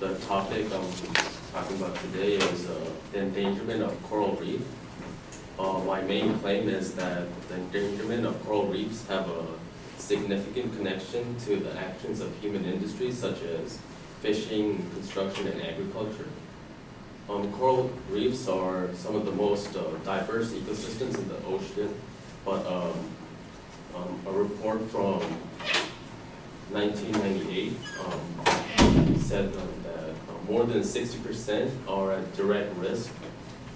the topic I'm talking about today is the endangerment of coral reef. My main claim is that the endangerment of coral reefs have a significant connection to the actions of human industries such as fishing, construction, and agriculture. Coral reefs are some of the most diverse ecosystems in the ocean, but a report from 1998 said that more than 60% are at direct risk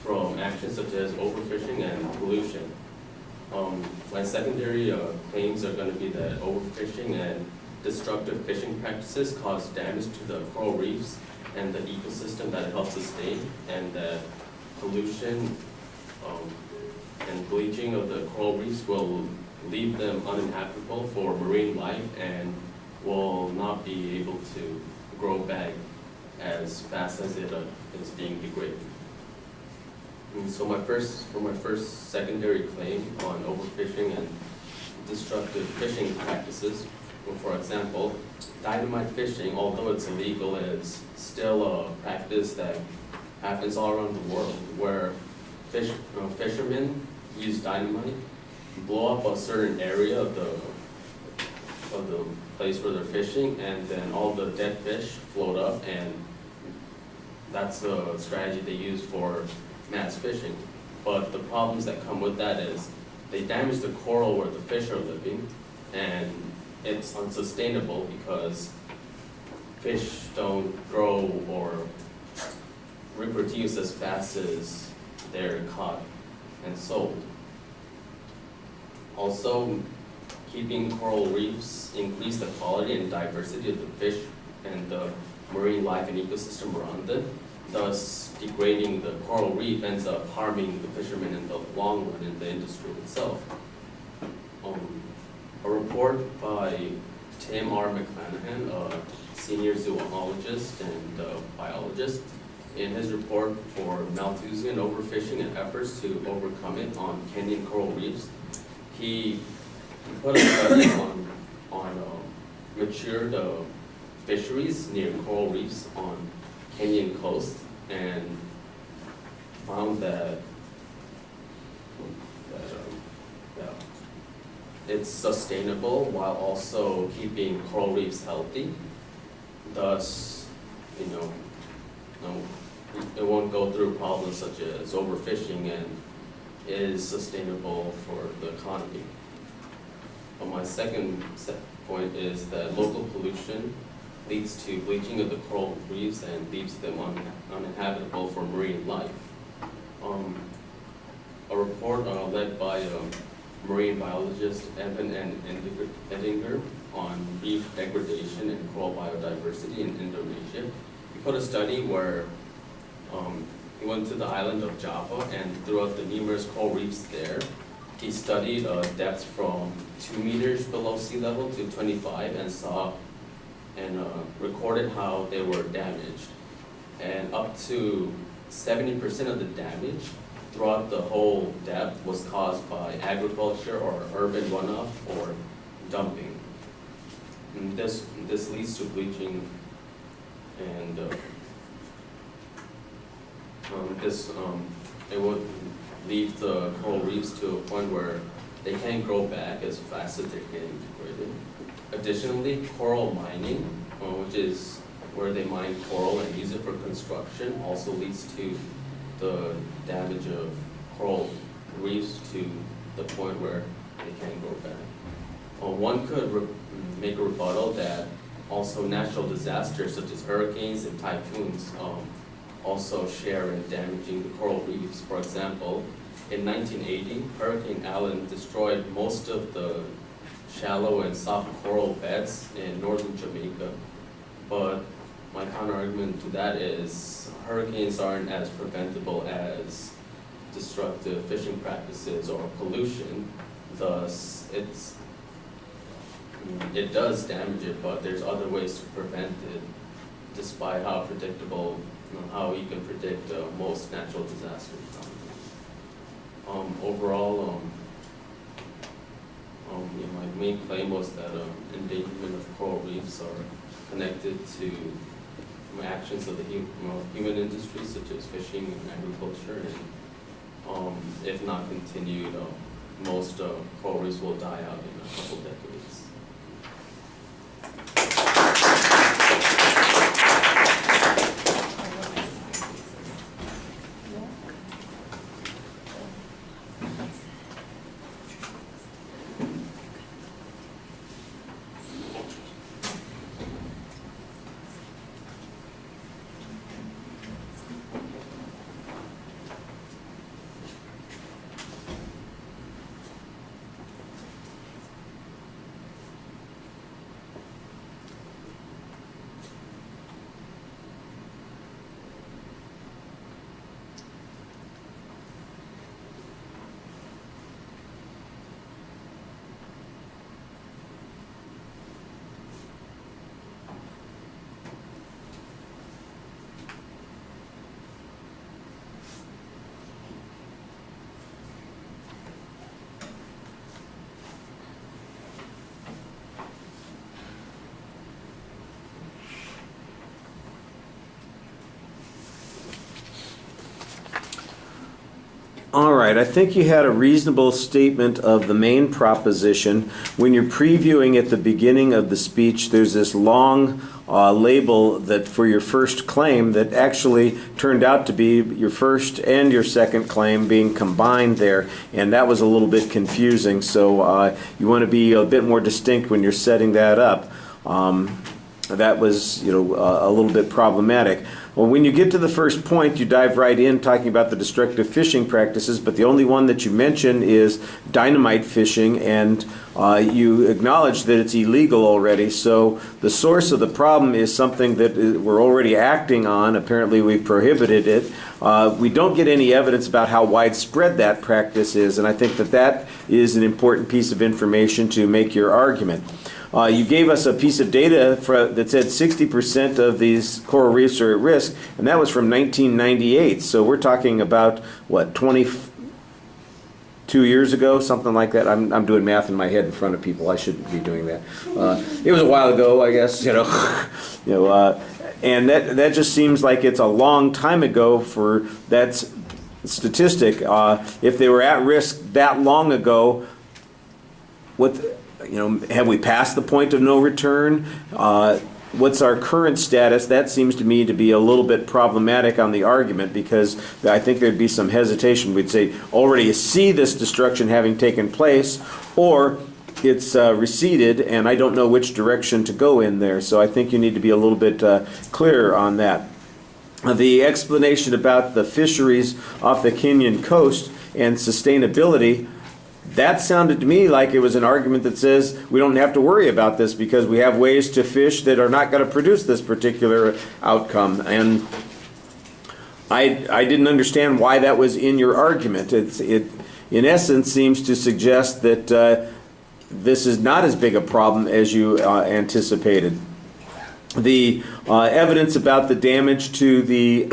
from actions such as overfishing and pollution. My secondary claims are going to be that overfishing and destructive fishing practices cause damage to the coral reefs and the ecosystem that it helps sustain, and that pollution and bleaching of the coral reefs will leave them uninhabitable for marine life and will not be able to grow back as fast as it is being degraded. And so my first secondary claim on overfishing and destructive fishing practices, well, for example, dynamite fishing, although it's illegal, is still a practice that happens all around the world, where fishermen use dynamite, blow up a certain area of the place where they're fishing, and then all the dead fish float up, and that's the strategy they use for mass fishing. But the problems that come with that is they damage the coral where the fish are living, and it's unsustainable because fish don't grow or reproduce as fast as they're caught and sold. Also, keeping coral reefs increase the quality and diversity of the fish and the marine life and ecosystem around them. Thus, degrading the coral reef ends up harming the fishermen in the long run in the industry itself. A report by Tim R. McClanahan, a senior zoologist and biologist, in his report for Malthusian overfishing and efforts to overcome it on Kenyan coral reefs, he put a study on matured fisheries near coral reefs on Kenyan coast, and found that it's sustainable while also keeping coral reefs healthy. Thus, it won't go through problems such as overfishing and is sustainable for the economy. But my second point is that local pollution leads to bleaching of the coral reefs and leaves them uninhabitable for marine life. A report led by marine biologist Evan and Edinger on reef degradation and coral biodiversity in Indonesia. He put a study where he went to the island of Java, and throughout the numerous coral reefs there, he studied depths from 2 meters below sea level to 25 and recorded how they were damaged. And up to 70% of the damage throughout the whole depth was caused by agriculture or urban runoff or dumping. And this leads to bleaching, and it would leave the coral reefs to a point where they can't grow back as fast as they're getting degraded. Additionally, coral mining, which is where they mine coral and use it for construction, also leads to the damage of coral reefs to the point where they can't grow back. One could make a rebuttal that also natural disasters such as hurricanes and typhoons also share in damaging the coral reefs. For example, in 1980, Hurricane Allen destroyed most of the shallow and soft coral beds in northern Jamaica. But my counter-argument to that is hurricanes aren't as preventable as destructive fishing practices or pollution. Thus, it does damage it, but there's other ways to prevent it, despite how predictable, how you can predict most natural disasters. Overall, my main claim was that endangerment of coral reefs are connected to actions of the human industry, such as fishing and agriculture, and if not continued, most coral reefs will die out in a couple decades. All right, I think you had a reasonable statement of the main proposition. When you're previewing at the beginning of the speech, there's this long label that for your first claim that actually turned out to be your first and your second claim being combined there, and that was a little bit confusing. So you want to be a bit more distinct when you're setting that up. That was, a little bit problematic. Well, when you get to the first point, you dive right in talking about the destructive fishing practices, but the only one that you mention is dynamite fishing, and you acknowledge that it's illegal already. So the source of the problem is something that we're already acting on. Apparently we've prohibited it. We don't get any evidence about how widespread that practice is, and I think that that is an important piece of information to make your argument. You gave us a piece of data that said 60% of these coral reefs are at risk, and that was from 1998. So we're talking about, what, 22 years ago, something like that. I'm doing math in my head in front of people. I shouldn't be doing that. It was a while ago, I guess. And that just seems like it's a long time ago for that statistic. If they were at risk that long ago, have we passed the point of no return? What's our current status? That seems to me to be a little bit problematic on the argument, because I think there'd be some hesitation. We'd say, already you see this destruction having taken place, or it's receded, and I don't know which direction to go in there. So I think you need to be a little bit clearer on that. The explanation about the fisheries off the Kenyan coast and sustainability, that sounded to me like it was an argument that says we don't have to worry about this because we have ways to fish that are not going to produce this particular outcome. And I didn't understand why that was in your argument. It in essence seems to suggest that this is not as big a problem as you anticipated. The evidence about the damage to the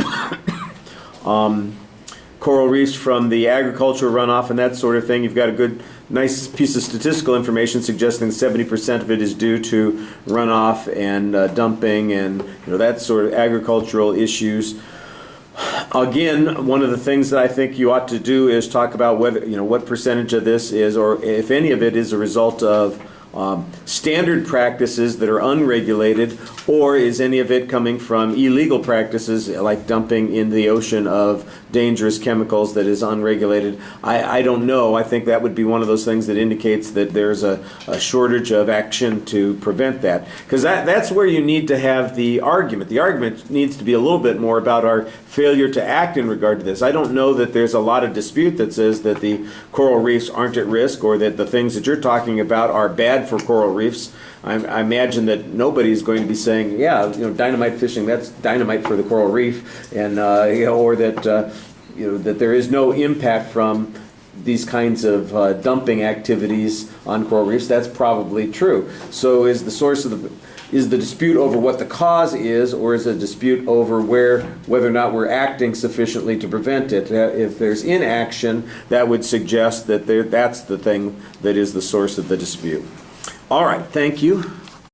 coral reefs from the agricultural runoff and that sort of thing, you've got a good, nice piece of statistical information suggesting 70% of it is due to runoff and dumping and that sort of agricultural issues. Again, one of the things that I think you ought to do is talk about whether, what percentage of this is, or if any of it is a result of standard practices that are unregulated, or is any of it coming from illegal practices like dumping in the ocean of dangerous chemicals that is unregulated. I don't know. I think that would be one of those things that indicates that there's a shortage of action to prevent that, because that's where you need to have the argument. The argument needs to be a little bit more about our failure to act in regard to this. I don't know that there's a lot of dispute that says that the coral reefs aren't at risk, or that the things that you're talking about are bad for coral reefs. I imagine that nobody's going to be saying, dynamite fishing, that's dynamite for the coral reef, and or that that there is no impact from these kinds of dumping activities on coral reefs. That's probably true. So is the dispute over what the cause is, or is it a dispute over whether or not we're acting sufficiently to prevent it? If there's inaction, that would suggest that that's the thing that is the source of the dispute. All right, thank you.